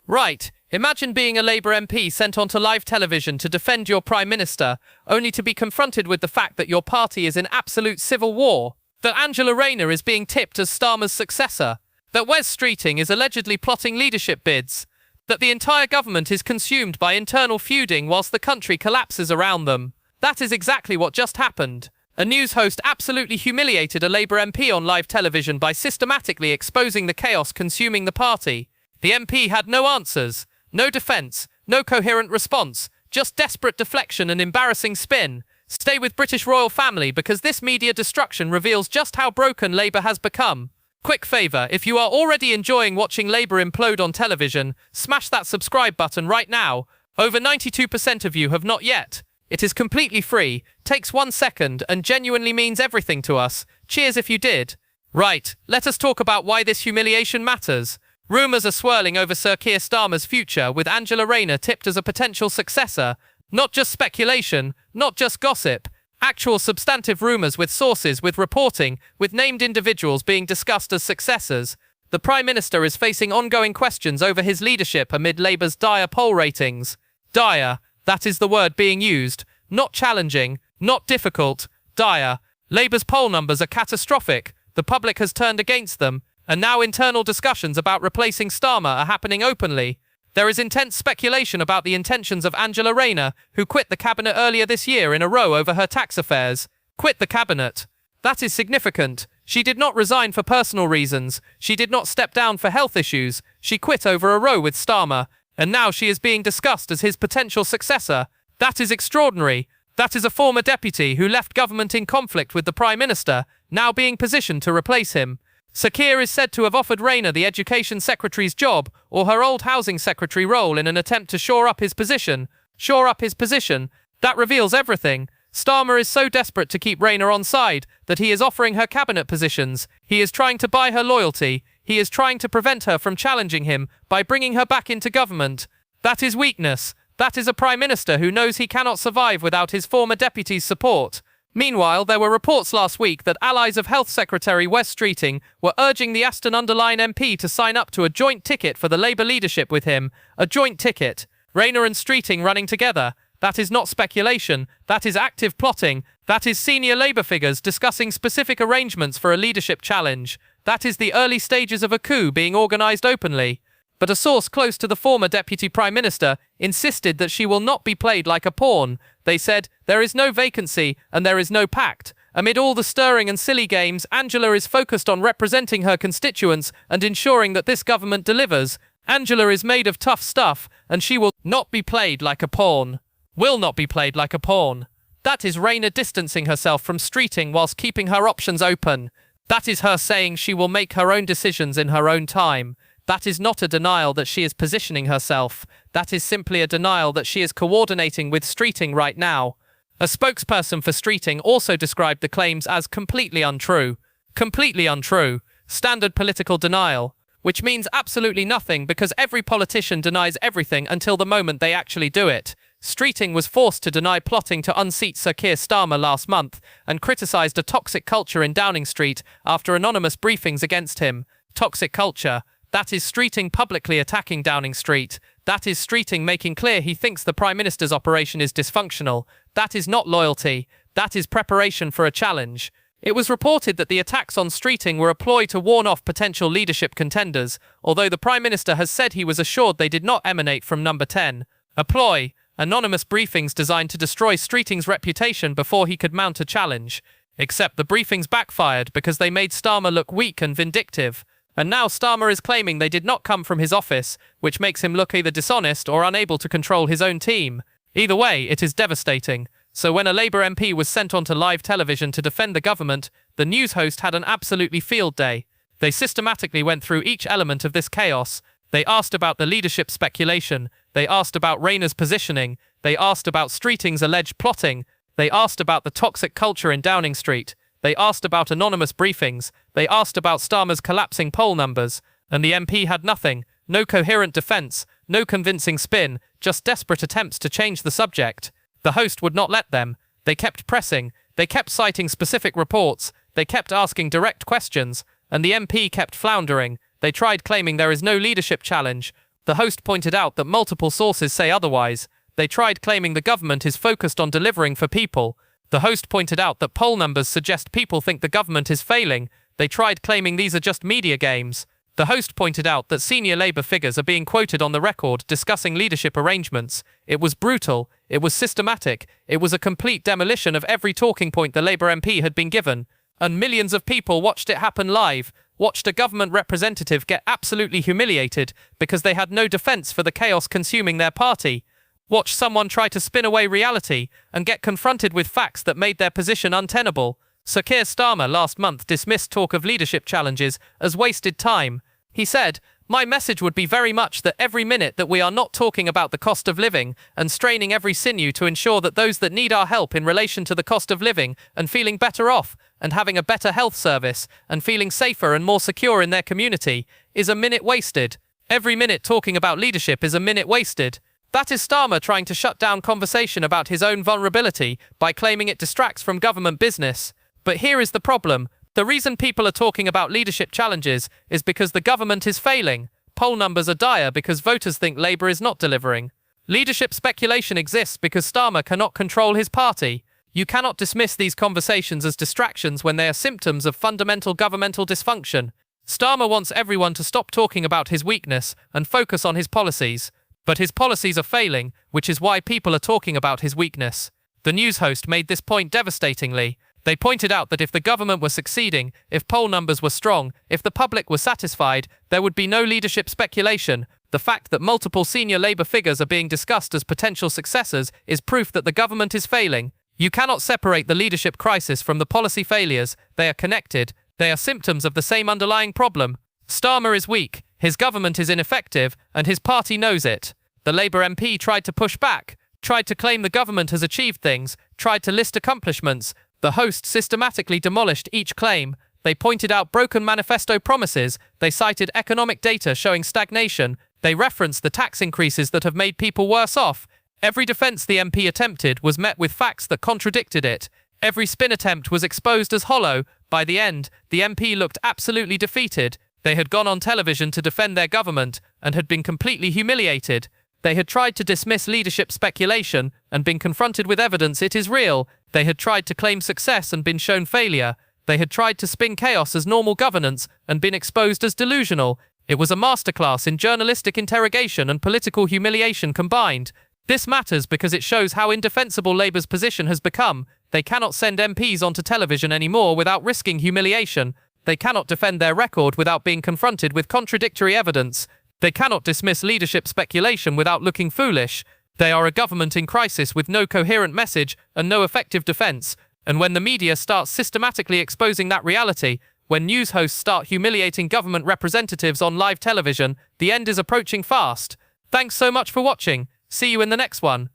Right, imagine being a Labour MP sent onto live television to defend your Prime Minister, only to be confronted with the fact that your party is in absolute civil war, that Angela Rayner is being tipped as Starmer's successor, that Wes Streeting is allegedly plotting leadership bids, that the entire government is consumed by internal feuding whilst the country collapses around them. That is exactly what just happened. A news host absolutely humiliated a Labour MP on live television by systematically exposing the chaos consuming the party. The MP had no answers, no defence, no coherent response, just desperate deflection and embarrassing spin. Stay with British royal family because this media destruction reveals just how broken Labour has become. Quick favour, if you are already enjoying watching Labour implode on television, smash that subscribe button right now. Over 92% of you have not yet. It is completely free, takes 1 second and genuinely means everything to us. Cheers if you did. Right, let us talk about why this humiliation matters. Rumours are swirling over Sir Keir Starmer's future, with Angela Rayner tipped as a potential successor. Not just speculation, not just gossip. Actual substantive rumours with sources, with reporting, with named individuals being discussed as successors. The Prime Minister is facing ongoing questions over his leadership amid Labour's dire poll ratings. Dire, that is the word being used. Not challenging, not difficult, dire. Labour's poll numbers are catastrophic. The public has turned against them. And now internal discussions about replacing Starmer are happening openly. There is intense speculation about the intentions of Angela Rayner, who quit the cabinet earlier this year in a row over her tax affairs. Quit the cabinet. That is significant. She did not resign for personal reasons. She did not step down for health issues. She quit over a row with Starmer. And now she is being discussed as his potential successor. That is extraordinary. That is a former deputy who left government in conflict with the Prime Minister, now being positioned to replace him. Sir Keir is said to have offered Rayner the Education Secretary's job or her old Housing Secretary role in an attempt to shore up his position. Shore up his position. That reveals everything. Starmer is so desperate to keep Rayner on side that he is offering her cabinet positions. He is trying to buy her loyalty. He is trying to prevent her from challenging him by bringing her back into government. That is weakness. That is a Prime Minister who knows he cannot survive without his former deputy's support. Meanwhile, there were reports last week that allies of Health Secretary Wes Streeting were urging the Aston-under-Lyne MP to sign up to a joint ticket for the Labour leadership with him. A joint ticket. Rayner and Streeting running together. That is not speculation. That is active plotting. That is senior Labour figures discussing specific arrangements for a leadership challenge. That is the early stages of a coup being organised openly. But a source close to the former Deputy Prime Minister insisted that she will not be played like a pawn. They said, there is no vacancy and there is no pact. Amid all the stirring and silly games, Angela is focused on representing her constituents and ensuring that this government delivers. Angela is made of tough stuff and she will not be played like a pawn. Will not be played like a pawn. That is Rayner distancing herself from Streeting whilst keeping her options open. That is her saying she will make her own decisions in her own time. That is not a denial that she is positioning herself. That is simply a denial that she is coordinating with Streeting right now. A spokesperson for Streeting also described the claims as completely untrue. Completely untrue. Standard political denial. Which means absolutely nothing because every politician denies everything until the moment they actually do it. Streeting was forced to deny plotting to unseat Sir Keir Starmer last month and criticised a toxic culture in Downing Street after anonymous briefings against him. Toxic culture. That is Streeting publicly attacking Downing Street. That is Streeting making clear he thinks the Prime Minister's operation is dysfunctional. That is not loyalty. That is preparation for a challenge. It was reported that the attacks on Streeting were a ploy to warn off potential leadership contenders, although the Prime Minister has said he was assured they did not emanate from Number 10. A ploy. Anonymous briefings designed to destroy Streeting's reputation before he could mount a challenge. Except the briefings backfired because they made Starmer look weak and vindictive. And now Starmer is claiming they did not come from his office, which makes him look either dishonest or unable to control his own team. Either way, it is devastating. So when a Labour MP was sent onto live television to defend the government, the news host had an absolutely field day. They systematically went through each element of this chaos. They asked about the leadership speculation. They asked about Rayner's positioning. They asked about Streeting's alleged plotting. They asked about the toxic culture in Downing Street. They asked about anonymous briefings. They asked about Starmer's collapsing poll numbers. And the MP had nothing. No coherent defence. No convincing spin. Just desperate attempts to change the subject. The host would not let them. They kept pressing. They kept citing specific reports. They kept asking direct questions. And the MP kept floundering. They tried claiming there is no leadership challenge. The host pointed out that multiple sources say otherwise. They tried claiming the government is focused on delivering for people. The host pointed out that poll numbers suggest people think the government is failing. They tried claiming these are just media games. The host pointed out that senior Labour figures are being quoted on the record discussing leadership arrangements. It was brutal, it was systematic, it was a complete demolition of every talking point the Labour MP had been given. And millions of people watched it happen live, watched a government representative get absolutely humiliated because they had no defence for the chaos consuming their party. Watch someone try to spin away reality and get confronted with facts that made their position untenable. Sir Keir Starmer last month dismissed talk of leadership challenges as wasted time. He said, "My message would be very much that every minute that we are not talking about the cost of living and straining every sinew to ensure that those that need our help in relation to the cost of living and feeling better off and having a better health service and feeling safer and more secure in their community is a minute wasted. Every minute talking about leadership is a minute wasted." That is Starmer trying to shut down conversation about his own vulnerability by claiming it distracts from government business. But here is the problem. The reason people are talking about leadership challenges is because the government is failing. Poll numbers are dire because voters think Labour is not delivering. Leadership speculation exists because Starmer cannot control his party. You cannot dismiss these conversations as distractions when they are symptoms of fundamental governmental dysfunction. Starmer wants everyone to stop talking about his weakness and focus on his policies. But his policies are failing, which is why people are talking about his weakness. The news host made this point devastatingly. They pointed out that if the government were succeeding, if poll numbers were strong, if the public were satisfied, there would be no leadership speculation. The fact that multiple senior Labour figures are being discussed as potential successors is proof that the government is failing. You cannot separate the leadership crisis from the policy failures. They are connected. They are symptoms of the same underlying problem. Starmer is weak, his government is ineffective, and his party knows it. The Labour MP tried to push back, tried to claim the government has achieved things, tried to list accomplishments. The host systematically demolished each claim. They pointed out broken manifesto promises. They cited economic data showing stagnation. They referenced the tax increases that have made people worse off. Every defence the MP attempted was met with facts that contradicted it. Every spin attempt was exposed as hollow. By the end, the MP looked absolutely defeated. They had gone on television to defend their government and had been completely humiliated. They had tried to dismiss leadership speculation and been confronted with evidence it is real. They had tried to claim success and been shown failure. They had tried to spin chaos as normal governance and been exposed as delusional. It was a masterclass in journalistic interrogation and political humiliation combined. This matters because it shows how indefensible Labour's position has become. They cannot send MPs onto television anymore without risking humiliation. They cannot defend their record without being confronted with contradictory evidence. They cannot dismiss leadership speculation without looking foolish. They are a government in crisis with no coherent message and no effective defence. And when the media starts systematically exposing that reality, when news hosts start humiliating government representatives on live television, the end is approaching fast. Thanks so much for watching. See you in the next one.